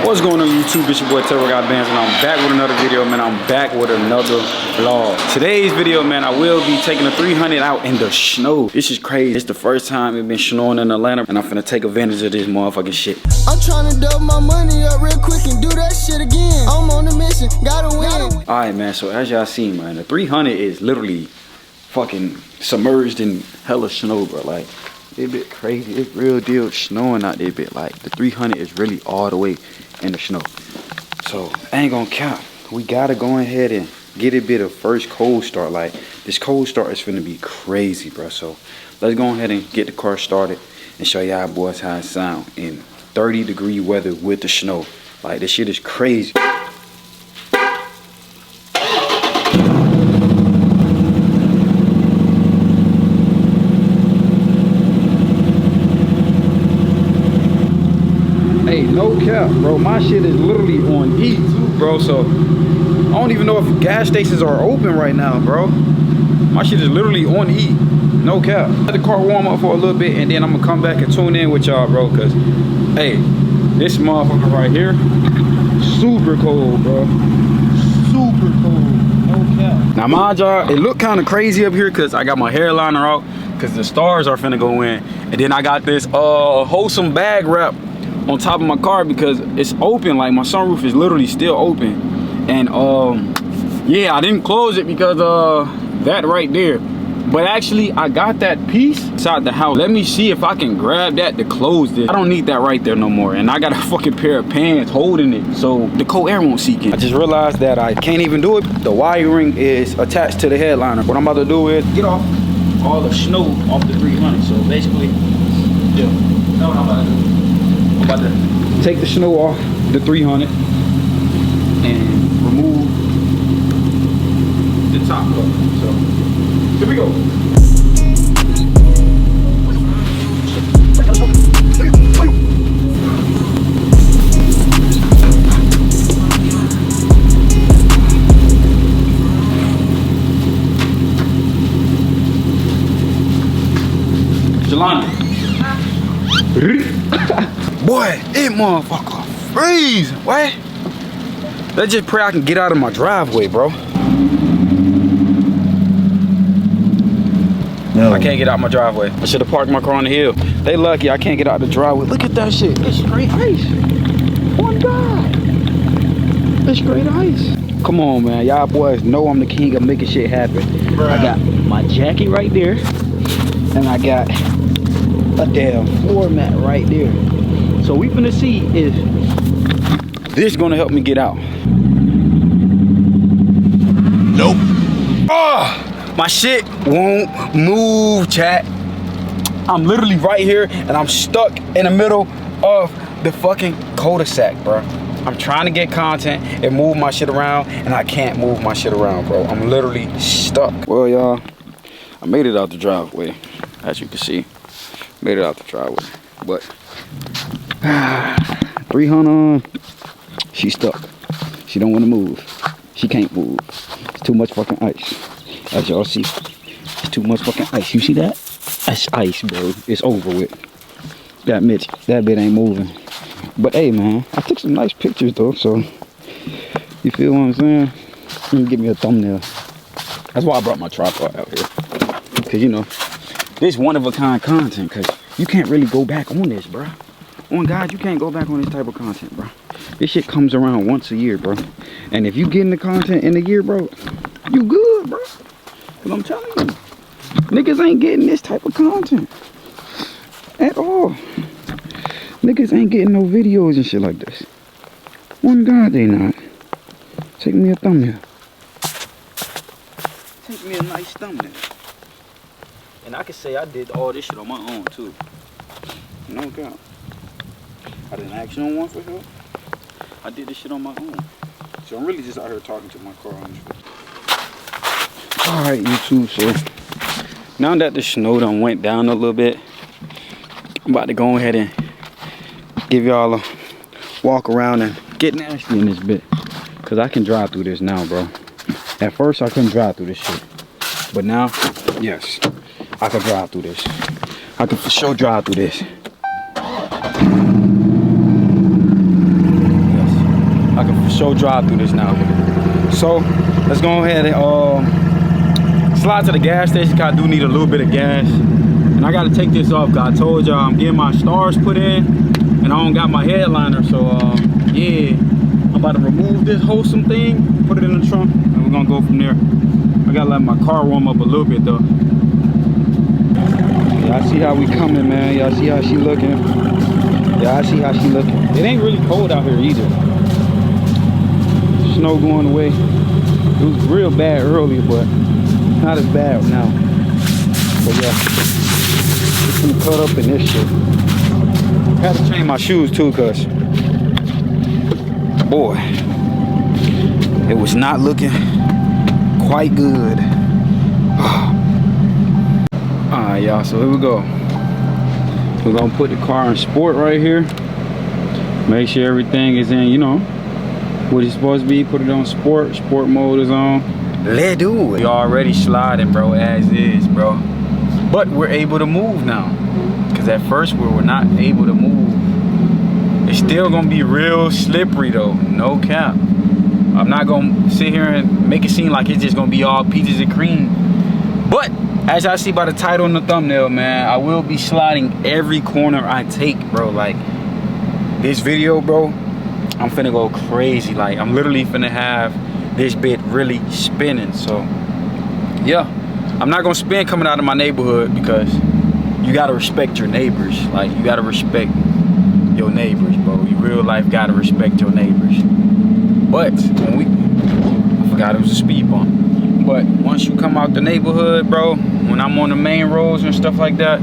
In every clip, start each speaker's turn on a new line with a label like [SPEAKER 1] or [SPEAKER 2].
[SPEAKER 1] What's going on YouTube? It's your boy TURBOGOTBANDZ and I'm back with another video, man. I'm back with another vlog. Today's video, man, I will be taking a 300 out in the snow. This is crazy. It's the first time it's been snowing in Atlanta and I'm finna take advantage of this motherfucking shit. I'm trying to double my money up real quick and do that shit again. I'm on the mission, gotta win. Alright, man, so as y'all see, man, the 300 is literally fucking submerged in hella snow, bro. Like, it's a bit crazy. It's real deal snowing out there, bit. Like, the 300 is really all the way in the snow. So I ain't gonna count. We gotta go ahead and get a bit of first cold start. Like, this cold start is gonna be crazy, bro. So let's go ahead and get the car started and show y'all boys how it sound in 30-degree weather with the snow. Like, this shit is crazy. Hey, no cap, bro. My shit is literally on E too, bro. So I don't even know if gas stations are open right now, bro. My shit is literally on E. No cap. Let the car warm up for a little bit and then I'm gonna come back and tune in with y'all, bro. Cause hey, this motherfucker right here, super cold, bro. Super cold. No cap. Now mind y'all, it look kind of crazy up here cause I got my hair liner out cause the stars are finna go in. And then I got this wholesome bag wrap on top of my car because it's open. Like, my sunroof is literally still open. And yeah, I didn't close it because that right there. But actually I got that piece inside the house. Let me see if I can grab that to close this. I don't need that right there no more. And I got a fucking pair of pants holding it so the cold air won't seep in. I just realized that I can't even do it. The wiring is attached to the headliner. What I'm about to do is get off all the snow off the 300. So basically, yeah, you know what I'm about to do. I'm about to take the snow off the 300 and remove the top cover. So here we go. Jelani. Boy, it motherfucker freeze. What? Let's just pray I can get out of my driveway, bro. No. I can't get out my driveway. I should have parked my car on the hill. They lucky I can't get out the driveway. Look at that shit. It's straight ice. Oh God. It's straight ice. Come on, man. Y'all boys know I'm the king of making shit happen. Bruh. I got my jacket right there. And I got a damn floor mat right there. So we finna see if this is gonna help me get out. Nope. Oh, my shit won't move, chat. I'm literally right here and I'm stuck in the middle of the fucking cul-de-sac, bro. I'm trying to get content and move my shit around and I can't move my shit around, bro. I'm literally stuck. Well, y'all, I made it out the driveway, as you can see. Made it out the driveway, but 300, she's stuck. She don't want to move. She can't move. It's too much fucking ice. As y'all see, it's too much fucking ice. You see that? That's ice, bro. It's over with. That bit ain't moving. But hey, man, I took some nice pictures though. So you feel what I'm saying? You can give me a thumbnail. That's why I brought my tripod out here. Cause you know, this one of a kind content. Cause you can't really go back on this, bro. On God, you can't go back on this type of content, bro. This shit comes around once a year, bro. And if you getting the content in a year, bro, you good, bro. Cause I'm telling you, niggas ain't getting this type of content at all. Niggas ain't getting no videos and shit like this. On God, they not. Take me a thumbnail. Take me a nice thumbnail. And I can say I did all this shit on my own too. No doubt. I didn't ask no one for help. I did this shit on my own. So I'm really just out here talking to my car, honestly. Alright, YouTube, so now that the snow done went down a little bit, I'm about to go ahead and give y'all a walk around and get nasty in this bit. Cause I can drive through this now, bro. At first I couldn't drive through this shit. But now, yes, I can drive through this. I can for sure drive through this. can for sure drive through this now. So let's go ahead and slide to the gas station, cause I do need a little bit of gas. And I gotta take this off, cause I told y'all I'm getting my stars put in and I don't got my headliner. So yeah, I'm about to remove this wholesome thing, put it in the trunk, and we're gonna go from there. I gotta let my car warm up a little bit though. Y'all see how we coming, man. Y'all see how she looking. Yeah, I see how she looking. It ain't really cold out here either. Snow going away. It was real bad earlier, but not as bad now. But yeah, just gonna cut up in this shit. I had to change my shoes too, cause boy, it was not looking quite good. Alright, y'all, so here we go. We're gonna put the car in sport right here. Make sure everything is in, you know, what it's supposed to be. Put it on sport. Sport mode is on. Let's do it. We already sliding, bro, as is, bro. But we're able to move now. Cause at first we were not able to move. It's still gonna be real slippery though, no cap. I'm not gonna sit here and make it seem like it's just gonna be all peaches and cream. But as y'all see by the title and the thumbnail, man, I will be sliding every corner I take, bro. Like this video, bro, I'm finna go crazy. Like I'm literally finna have this bit really spinning. So yeah, I'm not gonna spin coming out of my neighborhood because you gotta respect your neighbors. Like you gotta respect your neighbors, bro. You real life gotta respect your neighbors. But when I forgot it was a speed bump. But once you come out the neighborhood, bro, when I'm on the main roads and stuff like that,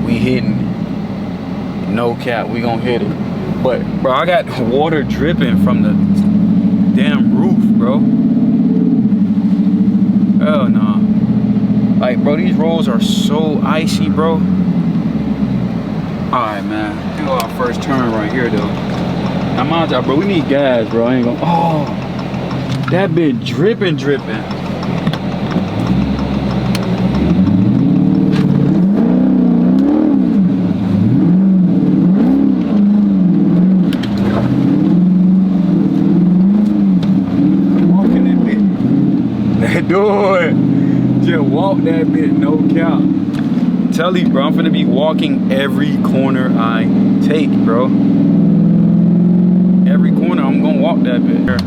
[SPEAKER 1] we hitting it. No cap, we gonna hit it. But bro, I got water dripping from the damn roof, bro. Hell no. Like, bro, these roads are so icy, bro. Alright, man. Do our first turn right here, though. Now, mind y'all, bro, we need gas, bro. I ain't gonna. Oh, that bit dripping. Do it. Just walk that bit, no cap. Tell you, bro, I'm finna be walking every corner I take, bro. Every corner, I'm gonna walk that bit.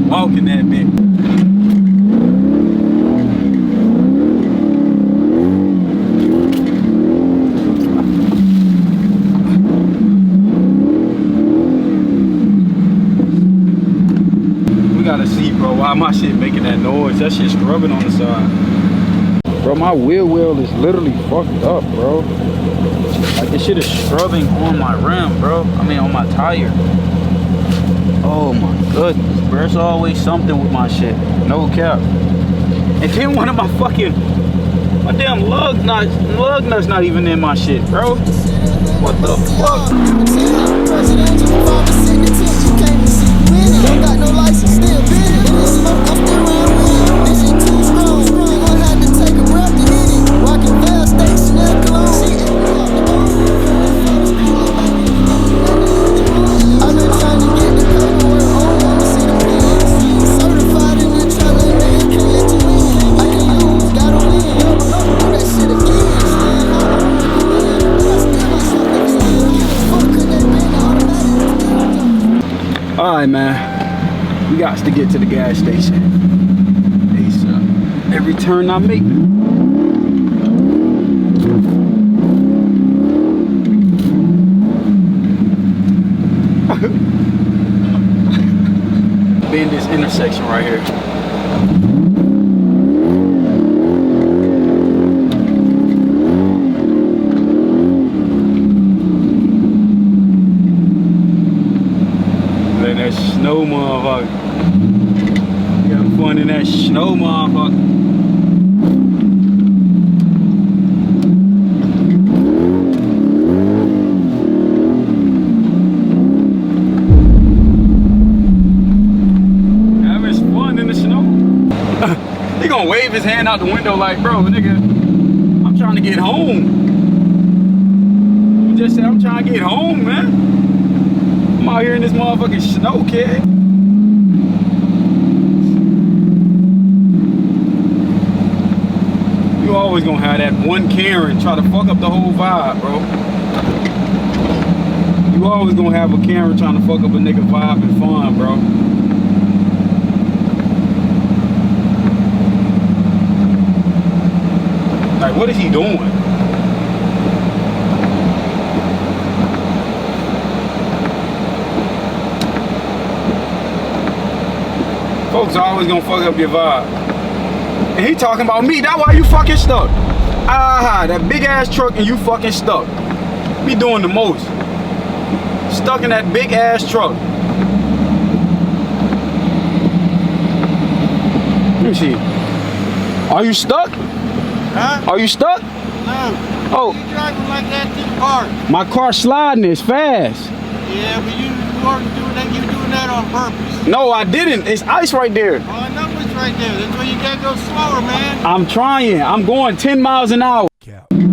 [SPEAKER 1] Walking that bit. We gotta see, bro, why my shit making that noise. That shit scrubbing on the side. Bro, my wheel well is literally fucked up, bro. Like this shit is scrubbing on my rim, bro. I mean on my tire. Oh my goodness, bro. There's always something with my shit. No cap. And then one of my damn lug nuts not even in my shit, bro. What the fuck? Alright, man, we got to get to the gas station. Every turn I make. Be in this intersection right here. That snow motherfucker. Got fun in that that snow, motherfucker. Having fun in the snow. He gonna wave his hand out the window like, bro, nigga, I'm trying to get home. You just said I'm trying to get home, man. I'm out here in this motherfucking snow, kid. You always gonna have that one Karen try to fuck up the whole vibe, bro. You always gonna have a Karen trying to fuck up a nigga vibe and fun, bro. Like, what is he doing? Folks are always gonna fuck up your vibe. And he talking about me, that's why you fucking stuck. Ah, that big ass truck and you fucking stuck. Be doing the most. Stuck in that big ass truck. Let me see. Are you stuck?
[SPEAKER 2] Huh?
[SPEAKER 1] Are you stuck?
[SPEAKER 2] No.
[SPEAKER 1] Oh.
[SPEAKER 2] You driving like that to the park?
[SPEAKER 1] My car sliding is fast.
[SPEAKER 2] Yeah, but you weren't doing that. You doing that on purpose.
[SPEAKER 1] No, I didn't. It's ice right there.
[SPEAKER 2] Oh, I know it's right there. That's why you gotta go slower, man.
[SPEAKER 1] I'm trying. I'm going 10 miles an hour.
[SPEAKER 2] Cap. Alright,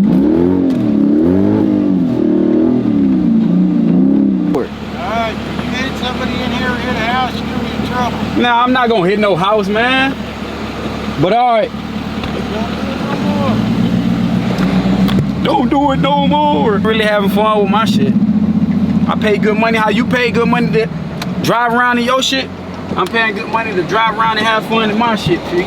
[SPEAKER 2] you hit somebody in here or hit a house, you're gonna be in trouble.
[SPEAKER 1] Nah, I'm not gonna hit no house, man. But alright. Don't do it no more. Really having fun with my shit. I pay good money. How you pay good money to drive around in your shit? I'm paying good money to drive around and have fun in my shit, G.